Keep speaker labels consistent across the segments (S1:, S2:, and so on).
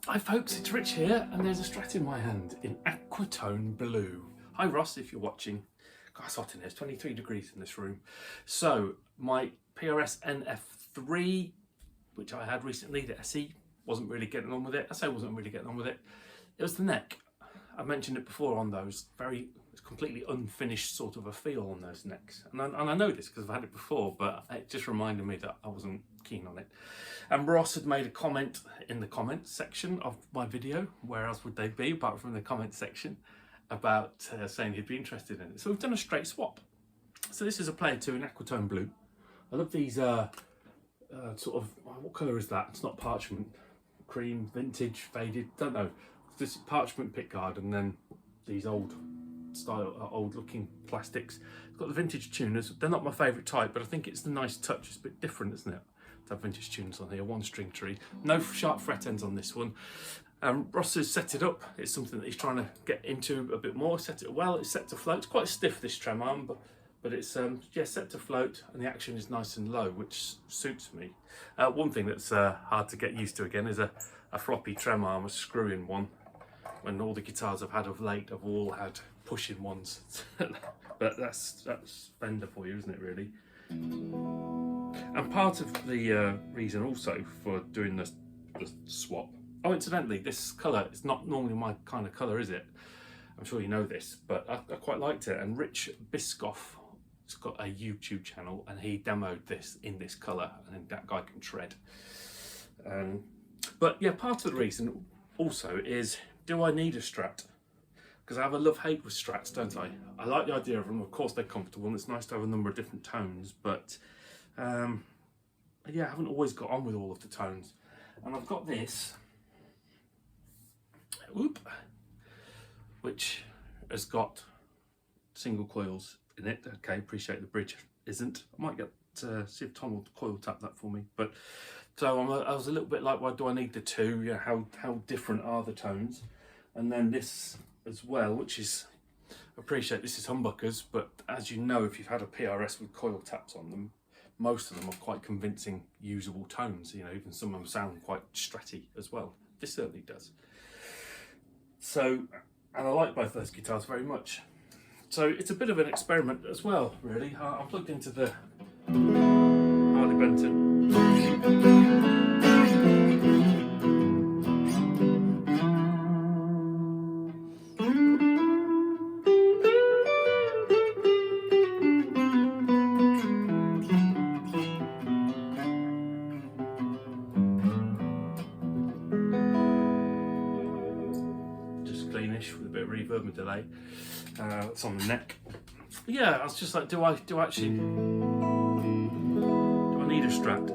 S1: Hi folks, it's Rich here, and there's a Strat in my hand in Aquatone Blue. Hi Ross, if you're watching. God, it's hot in here, it's 23 degrees in this room. So, my PRS NF3, which I had recently, the SE, wasn't really getting on with it. I say wasn't really getting on with it. It was the neck. I mentioned it before on those, it's completely unfinished sort of a feel on those necks. And I know this because I've had it before, but it just reminded me that I wasn't keen on it. And Ross had made a comment in the comments section of my video. Where else would they be apart from the comment section, about saying he'd be interested in it. So we've done a straight swap. So this is a Player 2 in Aquatone Blue. I love these sort of, what colour is that? It's not parchment, cream, vintage, faded, don't know. This parchment pickguard, and then these old looking plastics. It's got the vintage tuners. They're not my favourite type, but I think it's the nice touch. It's a bit different, isn't it, to have vintage tuners on here. One string tree, no sharp fret ends on this one. Ross has set it up. It's something that he's trying to get into a bit more. Set it well. It's set to float. It's quite stiff, this trem arm, but it's yeah, set to float, and the action is nice and low, which suits me. One thing that's hard to get used to again is a floppy trem arm, a screw-in one. When all the guitars I've had of late have all had push-in ones. But that's Fender for you, isn't it, really? And part of the reason also for doing the swap. Oh, incidentally, this colour is not normally my kind of colour, is it? I'm sure you know this, but I quite liked it. And Rich Biscoff has got a YouTube channel, and he demoed this in this colour, and that guy can shred. But yeah, part of the reason also is, do I need a Strat? Because I have a love-hate with Strats, don't I? I like the idea of them. Of course, they're comfortable, and it's nice to have a number of different tones, but yeah, I haven't always got on with all of the tones. And I've got this, which has got single coils in it. Okay, appreciate the bridge isn't. I might get see if Tom will coil tap that for me. But so I was a little bit like, why do I need the two? Yeah, how different are the tones? And then this as well, which is, appreciate this is humbuckers, but as you know, if you've had a PRS with coil taps on them, most of them are quite convincing, usable tones. You know, even some of them sound quite stratty as well. This certainly does. So, and I like both those guitars very much. So it's a bit of an experiment as well, really. I'm plugged into the Harley Benton. With a bit of reverb and delay. It's on the neck. Yeah, I was just like, do I need a Strat?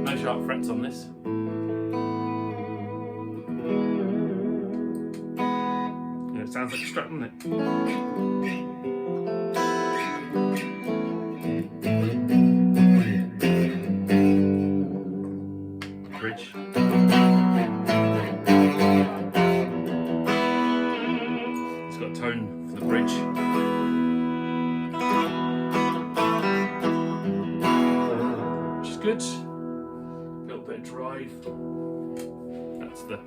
S1: No sharp frets on this. Yeah, it sounds like a Strat, doesn't it? Bridge. It's got a tone for the bridge. Good. A little bit of drive. That's the.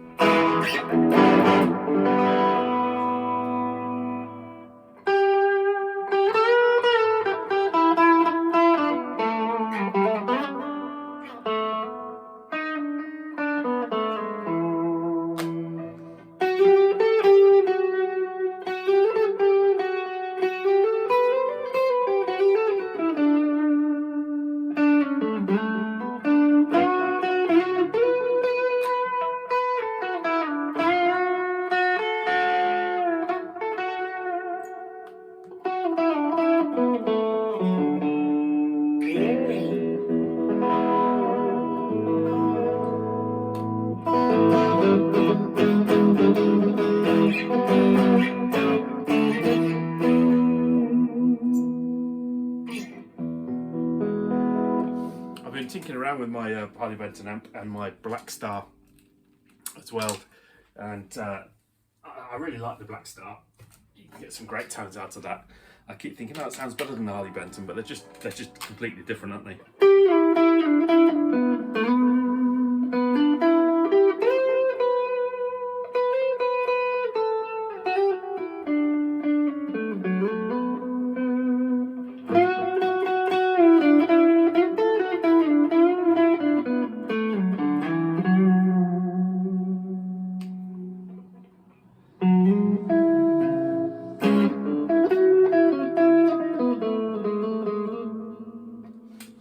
S1: playing with my Harley Benton amp and my Black Star as well, and I really like the Black Star. You can get some great tones out of that. I keep thinking, oh, it sounds better than the Harley Benton, but they're just completely different, aren't they?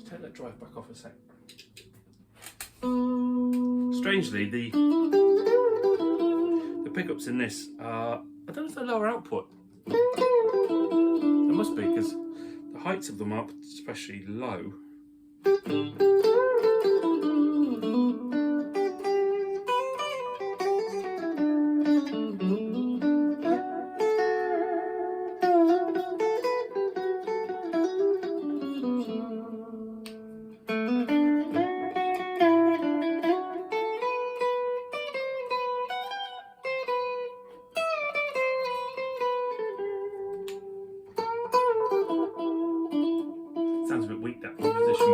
S1: Take that drive back off a sec. Strangely, the pickups in this are, I don't know if they're lower output. They must be, because the heights of them are especially low. Sounds a bit weak, that from position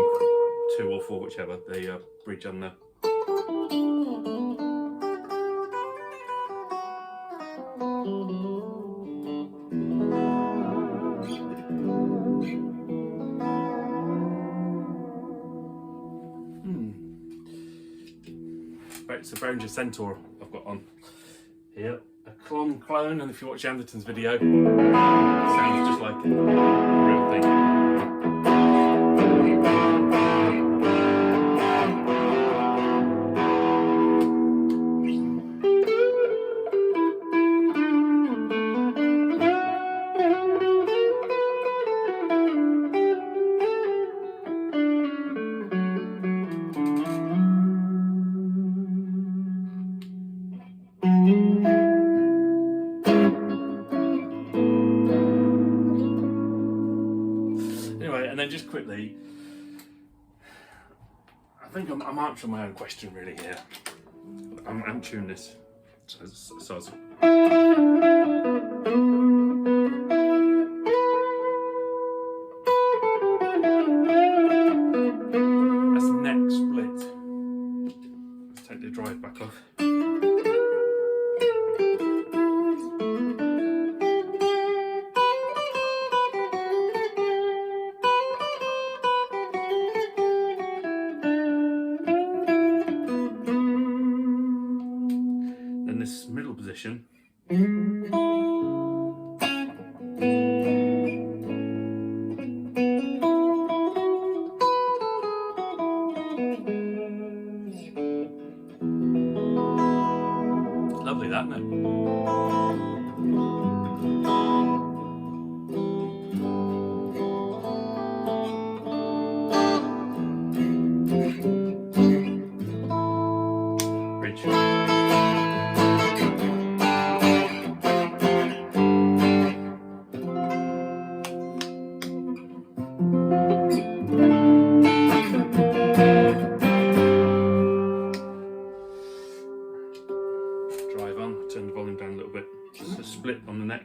S1: 2 or 4, whichever, the bridge on the. It's a Behringer Centaur I've got on here, a clone, and if you watch Anderton's video, it sounds just like a real thing. Anyway, and then just quickly, I think I'm answering my own question really here. I'm tuning this. So that's the next split. Let's take the drive back off. This middle position. Lovely, that, isn't it? Drive on, turn the volume down a little bit, just a split on the neck.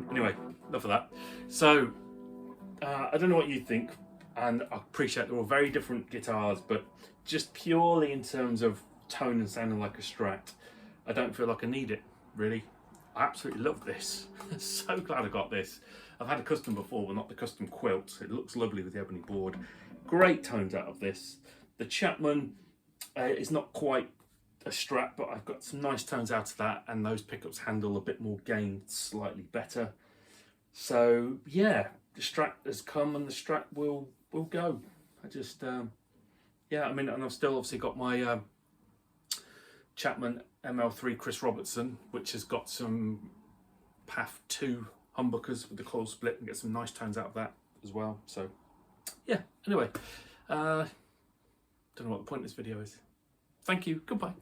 S1: Anyway, enough of that. So, I don't know what you think, and I appreciate they're all very different guitars, but just purely in terms of tone and sounding like a Strat, I don't feel like I need it, really. I absolutely love this. So glad I got this. I've had a custom before, but not the custom quilt. It looks lovely with the ebony board. Great tones out of this. The Chapman is not quite a Strat, but I've got some nice tones out of that, and those pickups handle a bit more gain slightly better. So yeah, the Strat has come and the Strat will go. I just yeah, I mean, and I've still obviously got my Chapman ML3 Chris Robertson, which has got some PAF 2 humbuckers with the coil split, and get some nice tones out of that as well. So yeah, anyway, don't know what the point of this video is. Thank you, goodbye.